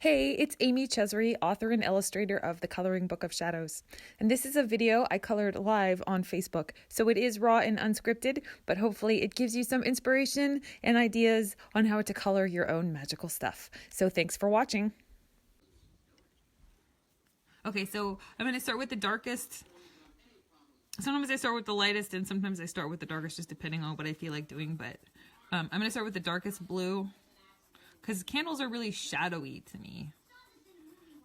Hey, it's Amy Chesery, author and illustrator of The Coloring Book of Shadows. And this is a video I colored live on Facebook. So it is raw and unscripted, but hopefully it gives you some inspiration and ideas on how to color your own magical stuff. So thanks for watching. Okay, so I'm going to start with the darkest. Sometimes I start with the lightest and sometimes I start with the darkest, just depending on what I feel like doing. But I'm going to start with the darkest blue, because candles are really shadowy to me,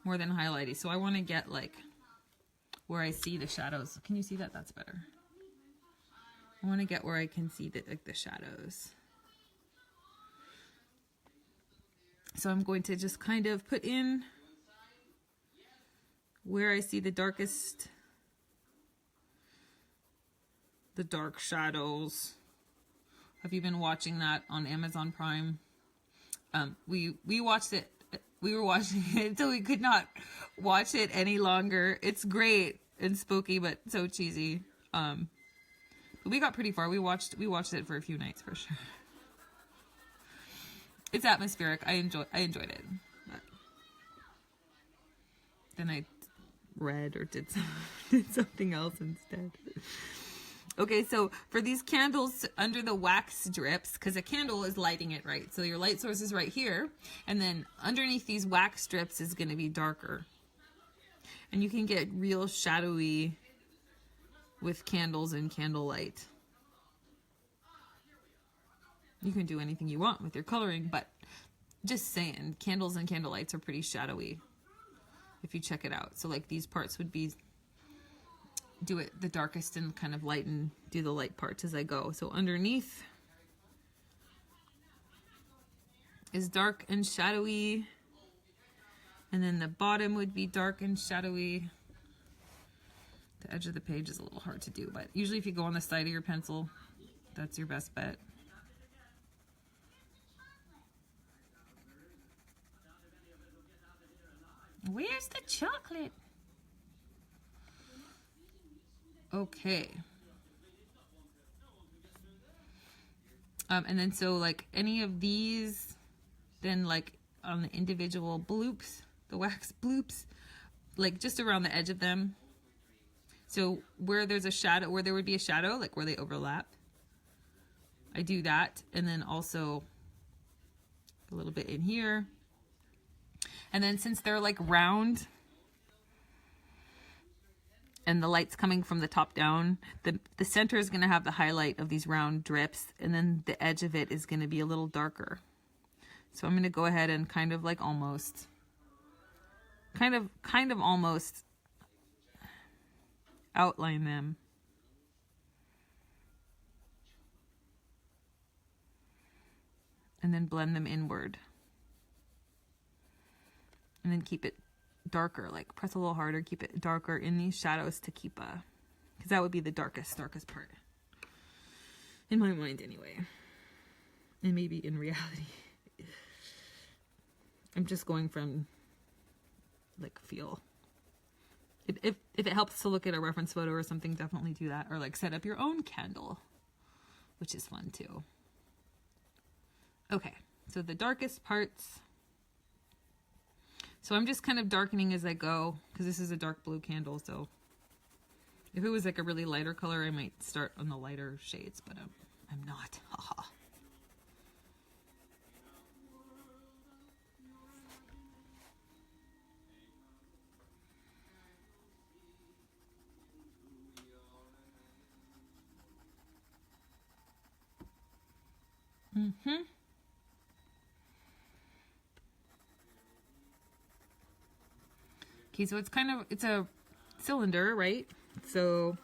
more than highlighty. So I want to get like where I see the shadows. Can you see that? That's better. I want to get where I can see the shadows. So I'm going to just kind of put in where I see the darkest, the dark shadows. Have you been watching that on Amazon Prime? We watched it. We were watching it until we could not watch it any longer. It's great and spooky, but so cheesy. But we got pretty far. We watched it for a few nights for sure. It's atmospheric. I enjoyed it. But then I read or did something else instead. Okay, so for these candles under the wax drips, because a candle is lighting it, right? So your light source is right here, and then underneath these wax strips is going to be darker. And you can get real shadowy with candles and candlelight. You can do anything you want with your coloring, but just saying, candles and candlelights are pretty shadowy if you check it out. So like these parts would be, do it the darkest and kind of lighten, do the light parts as I go. So underneath is dark and shadowy, and then the bottom would be dark and shadowy. The edge of the page is a little hard to do, but usually if you go on the side of your pencil, that's your best bet. Where's the chocolate? Okay. And then so like any of these, then like on the individual bloops, the wax bloops, like just around the edge of them. So where there's a shadow, where there would be a shadow, like where they overlap, I do that. And then also a little bit in here. And then since they're like round, and the light's coming from the top down, the center is going to have the highlight of these round drips, and then the edge of it is going to be a little darker. So I'm going to go ahead and kind of like almost, kind of almost outline them. And then blend them inward. And then keep it darker, like press a little harder, keep it darker in these shadows to keep because that would be the darkest part in my mind anyway, and maybe in reality. I'm just going from like feel. If it helps to look at a reference photo or something, definitely do that, or like set up your own candle, which is fun too. Okay, so the darkest parts. So I'm just kind of darkening as I go, because this is a dark blue candle, so if it was like a really lighter color, I might start on the lighter shades, but I'm not. Haha. Okay, so it's a cylinder, right? So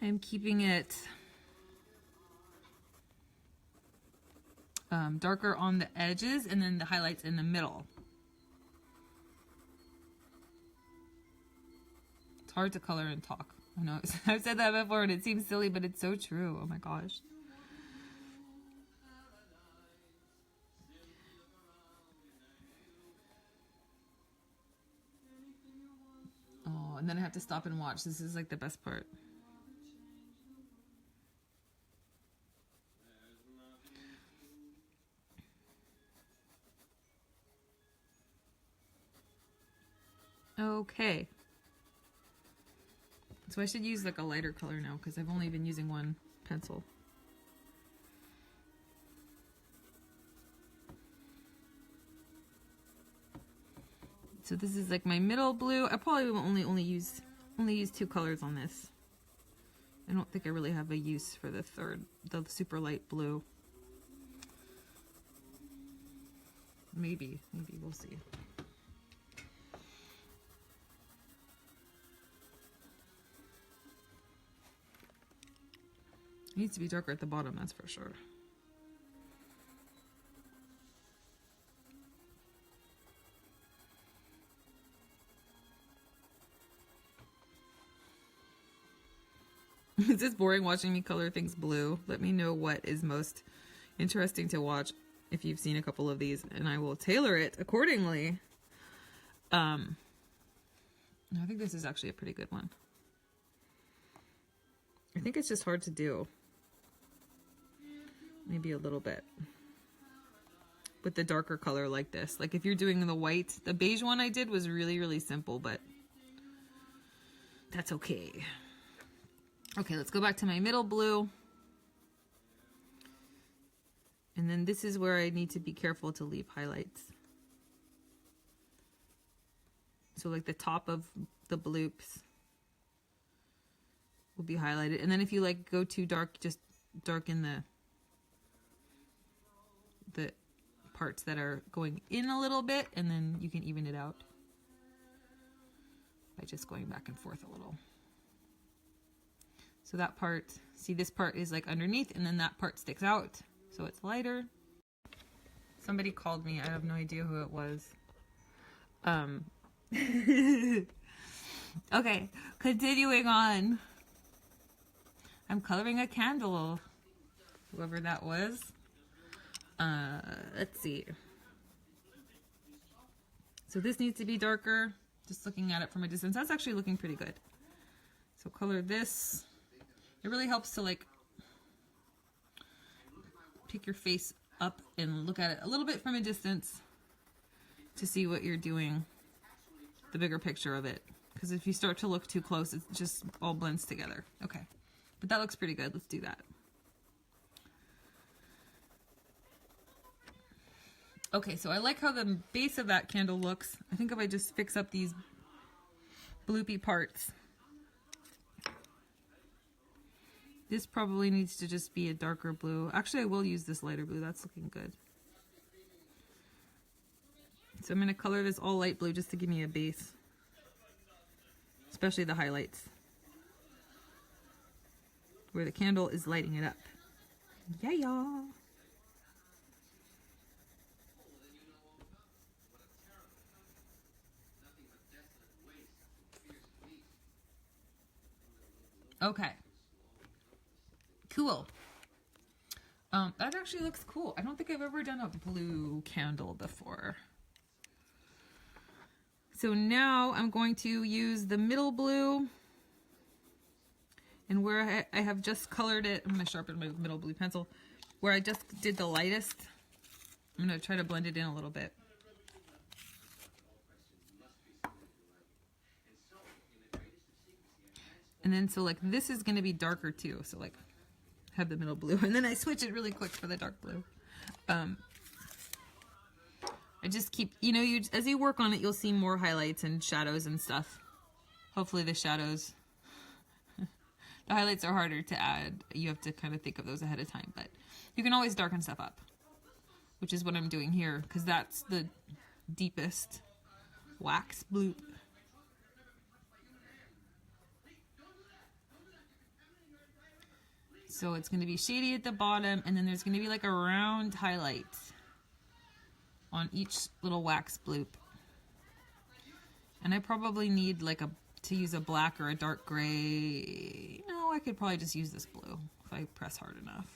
I'm keeping it darker on the edges, and then the highlights in the middle. It's hard to color and talk. I know I've said that before and it seems silly, but it's so true. Oh my gosh. And then I have to stop and watch. This is like the best part. Okay. So I should use like a lighter color now because I've only been using one pencil. So this is like my middle blue. I probably will only use 2 colors on this. I don't think I really have a use for the super light blue. Maybe we'll see. It needs to be darker at the bottom, that's for sure. Is this boring watching me color things blue? Let me know what is most interesting to watch if you've seen a couple of these, and I will tailor it accordingly. I think this is actually a pretty good one. I think it's just hard to do. Maybe a little bit. With the darker color like this. Like if you're doing the white, the beige one I did was really, really simple, but that's okay. Okay, let's go back to my middle blue. And then this is where I need to be careful to leave highlights. So like the top of the bloops will be highlighted. And then if you like go too dark, just darken the parts that are going in a little bit, and then you can even it out by just going back and forth a little. So that part, see this part is like underneath, and then that part sticks out, so it's lighter. Somebody called me, I have no idea who it was. Okay, continuing on. I'm coloring a candle. Whoever that was. Let's see. So this needs to be darker. Just looking at it from a distance. That's actually looking pretty good. So color this. It really helps to like pick your face up and look at it a little bit from a distance to see what you're doing, the bigger picture of it. Because if you start to look too close, it just all blends together. Okay, but that looks pretty good. Let's do that. Okay, so I like how the base of that candle looks. I think if I just fix up these bloopy parts. This probably needs to just be a darker blue. Actually, I will use this lighter blue. That's looking good. So I'm going to color this all light blue just to give me a base. Especially the highlights. Where the candle is lighting it up. Yeah, y'all. Okay. Cool. That actually looks cool. I don't think I've ever done a blue candle before. So now I'm going to use the middle blue, and where I have just colored it, I'm going to sharpen my middle blue pencil. Where I just did the lightest, I'm going to try to blend it in a little bit. And then so like this is going to be darker too. So like have the middle blue, and then I switch it really quick for the dark blue. I just keep, you know, as you work on it, you'll see more highlights and shadows and stuff. Hopefully the shadows, the highlights are harder to add. You have to kind of think of those ahead of time, but you can always darken stuff up, which is what I'm doing here, because that's the deepest wax bloop. So it's going to be shady at the bottom, and then there's going to be like a round highlight on each little wax bloop. And I probably need like to use a black or a dark gray. No, I could probably just use this blue if I press hard enough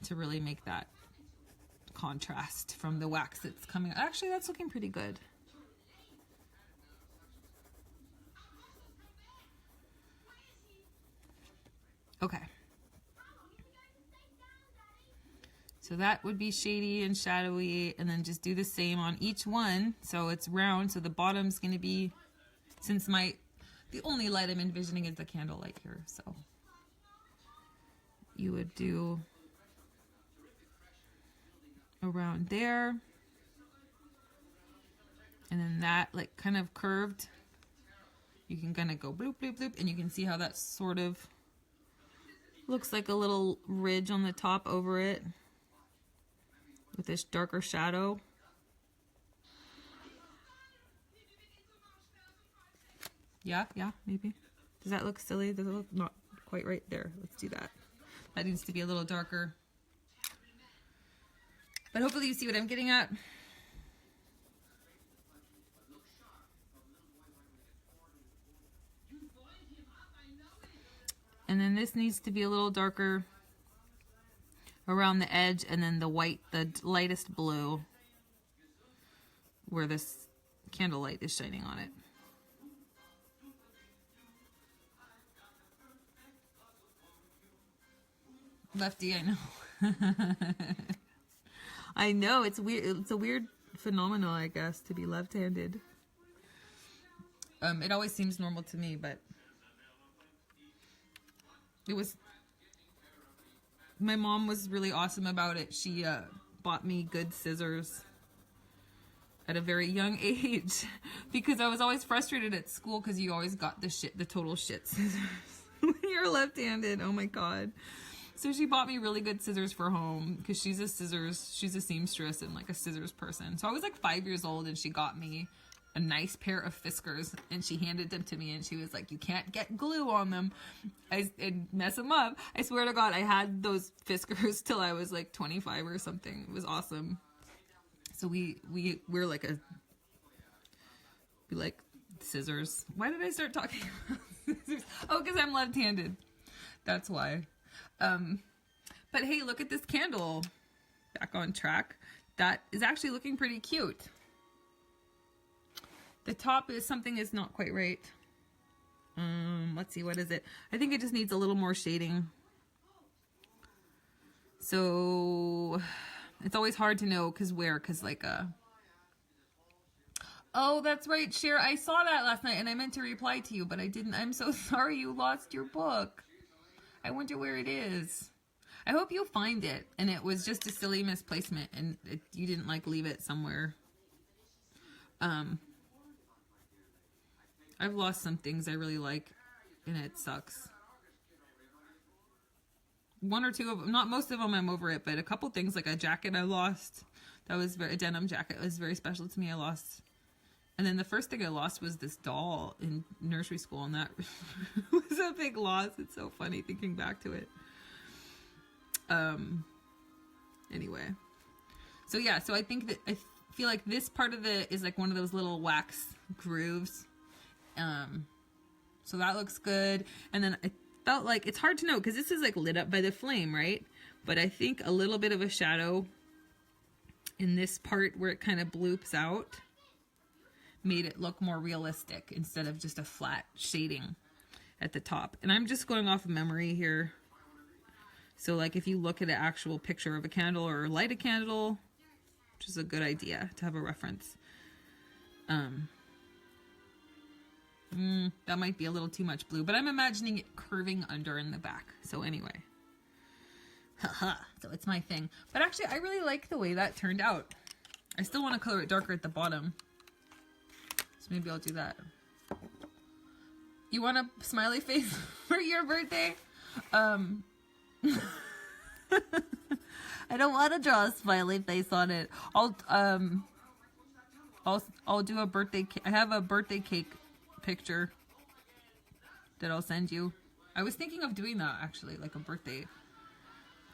to really make that contrast from the wax that's coming. Actually, that's looking pretty good. Okay. So that would be shady and shadowy, and then just do the same on each one. So it's round, so the bottom's gonna be, since the only light I'm envisioning is the candle light here, so you would do around there, and then that like kind of curved. You can kind of go bloop, bloop, bloop, and you can see how that sort of looks like a little ridge on the top over it with this darker shadow. Yeah, maybe. Does that look silly? Does it look not quite right there? Let's do that. That needs to be a little darker. But hopefully you see what I'm getting at. And then this needs to be a little darker around the edge, and then the white, the lightest blue, where this candlelight is shining on it. Lefty, I know. I know, it's weird. It's a weird phenomenon, I guess, to be left-handed. It always seems normal to me, but my mom was really awesome about it. She bought me good scissors at a very young age because I was always frustrated at school because you always got the total shit scissors when you're left-handed. Oh my God. So she bought me really good scissors for home because she's a seamstress and like a scissors person. So I was like 5 years old and she got me a nice pair of Fiskars and she handed them to me and she was like, you can't get glue on them and mess them up. I swear to God, I had those Fiskars till I was like 25 or something. It was awesome. So we're like we like scissors. Why did I start talking about scissors? Oh, because I'm left-handed. That's why. But hey, look at this candle. Back on track. That is actually looking pretty cute. The top is something is not quite right. Let's see, what is it? I think it just needs a little more shading. So it's always hard to know because like oh, that's right, Cher. I saw that last night and I meant to reply to you, but I didn't. I'm so sorry you lost your book. I wonder where it is. I hope you'll find it and it was just a silly misplacement and you didn't like leave it somewhere. I've lost some things I really like and it sucks. One or two of them, not most of them I'm over it, but a couple things like a jacket I lost. That was a denim jacket. It was very special to me. I lost. And then the first thing I lost was this doll in nursery school, and that was a big loss. It's so funny thinking back to it. Anyway. So yeah, so I think that I feel like this part of it is like one of those little wax grooves. So that looks good. And then I felt like, it's hard to know because this is like lit up by the flame, right? But I think a little bit of a shadow in this part where it kind of bloops out made it look more realistic instead of just a flat shading at the top. And I'm just going off of memory here. So like if you look at an actual picture of a candle or light a candle, which is a good idea to have a reference. That might be a little too much blue, but I'm imagining it curving under in the back. So anyway, so it's my thing. But actually, I really like the way that turned out. I still want to color it darker at the bottom. So maybe I'll do that. You want a smiley face for your birthday? I don't want to draw a smiley face on it. I'll do a birthday cake. I have a birthday cake picture that I'll send you. I was thinking of doing that actually, like a birthday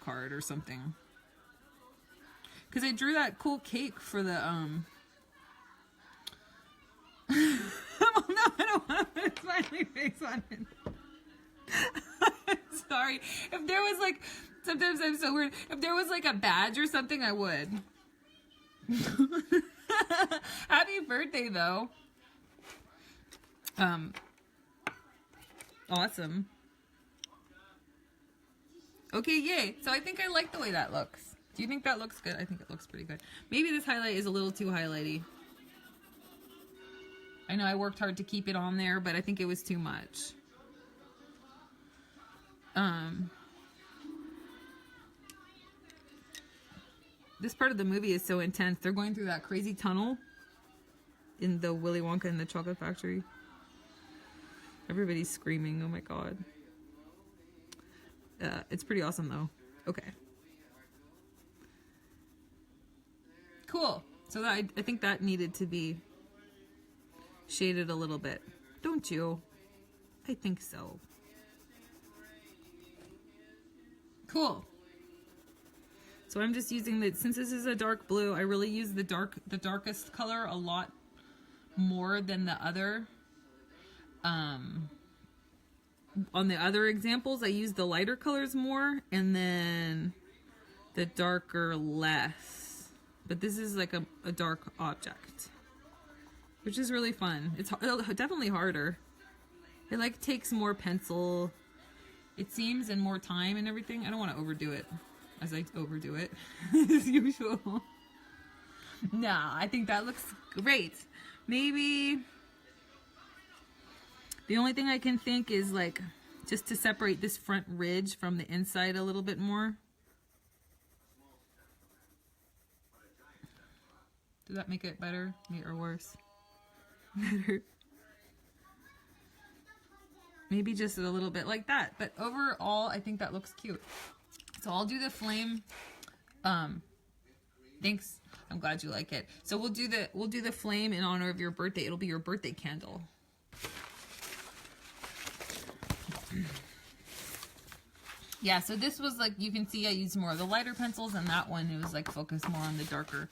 card or something. Because I drew that cool cake for the oh no, I don't want to put a smiley face on it. I'm sorry. If there was like, sometimes I'm so weird. If there was like a badge or something, I would. Happy birthday though. Awesome. Okay, yay. So I think I like the way that looks. Do you think that looks good? I think it looks pretty good. Maybe this highlight is a little too highlighty. I know I worked hard to keep it on there, but I think it was too much. This part of the movie is so intense. They're going through that crazy tunnel in the Willy Wonka and the Chocolate Factory. Everybody's screaming. Oh my god. It's pretty awesome though. Okay. Cool. So that, I think that needed to be shaded a little bit. Don't you? I think so. Cool. So I'm just using the, since this is a dark blue, I really use the darkest color a lot more than the other. On the other examples, I use the lighter colors more and then the darker less. But this is like a dark object, which is really fun. It's definitely harder. It like takes more pencil, it seems, and more time and everything. I don't want to overdo it, as I overdo it as usual. Nah, I think that looks great. Maybe the only thing I can think is like just to separate this front ridge from the inside a little bit more. Does that make it better or worse? Better. Maybe just a little bit like that. But overall, I think that looks cute. So I'll do the flame. Thanks. I'm glad you like it. So we'll do the flame in honor of your birthday. It'll be your birthday candle. Yeah, so this was like, you can see I used more of the lighter pencils, and that one, it was like focused more on the darker.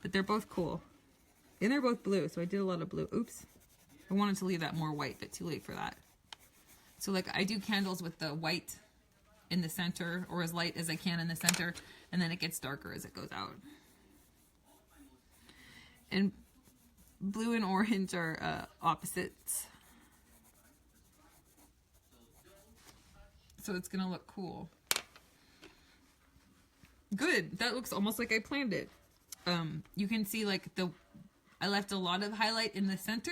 But they're both cool. And they're both blue, so I did a lot of blue. Oops. I wanted to leave that more white, but too late for that. So like I do candles with the white in the center, or as light as I can in the center, and then it gets darker as it goes out. And blue and orange are opposites. So it's gonna look cool. Good. That looks almost like I planned it. You can see like I left a lot of highlight in the center,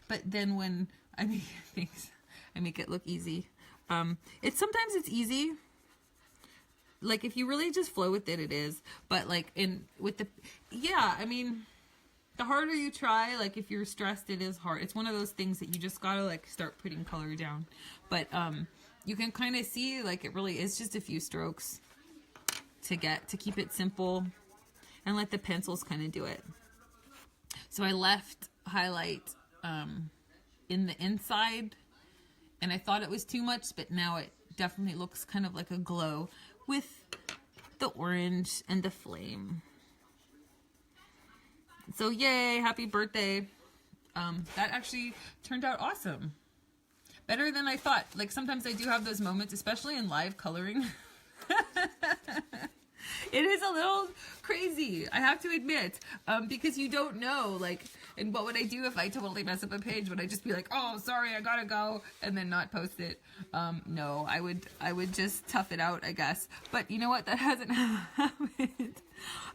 but then when I make things, I make it look easy. Sometimes it's easy. Like if you really just flow with it, it is. But like I mean, the harder you try, like if you're stressed, it is hard. It's one of those things that you just gotta like start putting color down. But you can kind of see like it really is just a few strokes to keep it simple, and let the pencils kind of do it. So I left highlight in the inside, and I thought it was too much, but now it definitely looks kind of like a glow with the orange and the flame. So yay, happy birthday. That actually turned out awesome. Better than I thought. Like sometimes I do have those moments, especially in live coloring. It is a little crazy, I have to admit, because you don't know, like, and what would I do if I totally mess up a page? Would I just be like, oh, sorry, I gotta go, and then not post it? No, I would just tough it out, I guess. But you know what? That hasn't happened.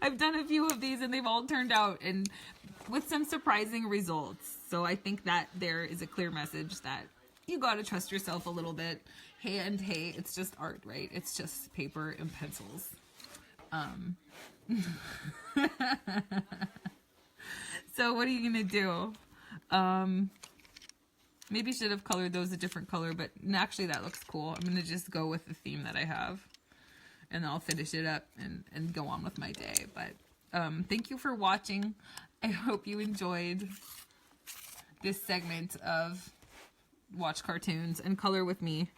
I've done a few of these, and they've all turned out, and with some surprising results. So I think that there is a clear message that you gotta trust yourself a little bit. Hey, it's just art, right? It's just paper and pencils. So what are you gonna do? Maybe should have colored those a different color, but actually that looks cool. I'm gonna just go with the theme that I have, and I'll finish it up and go on with my day. But thank you for watching. I hope you enjoyed this segment of Watch Cartoons and Color with me.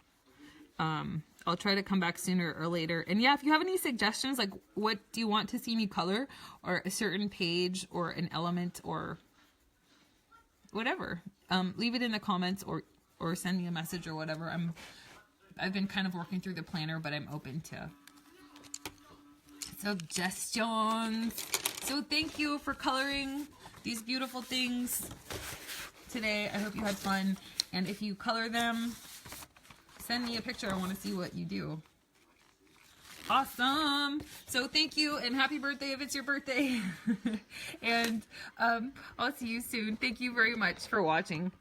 I'll try to come back sooner or later. And yeah, if you have any suggestions, like what do you want to see me color, or a certain page or an element or whatever, leave it in the comments or send me a message or whatever. I've been kind of working through the planner, but I'm open to suggestions. So thank you for coloring these beautiful things today. I hope you had fun. And if you color them, send me a picture. I want to see what you do. Awesome. So thank you and happy birthday if it's your birthday. And I'll see you soon. Thank you very much for watching.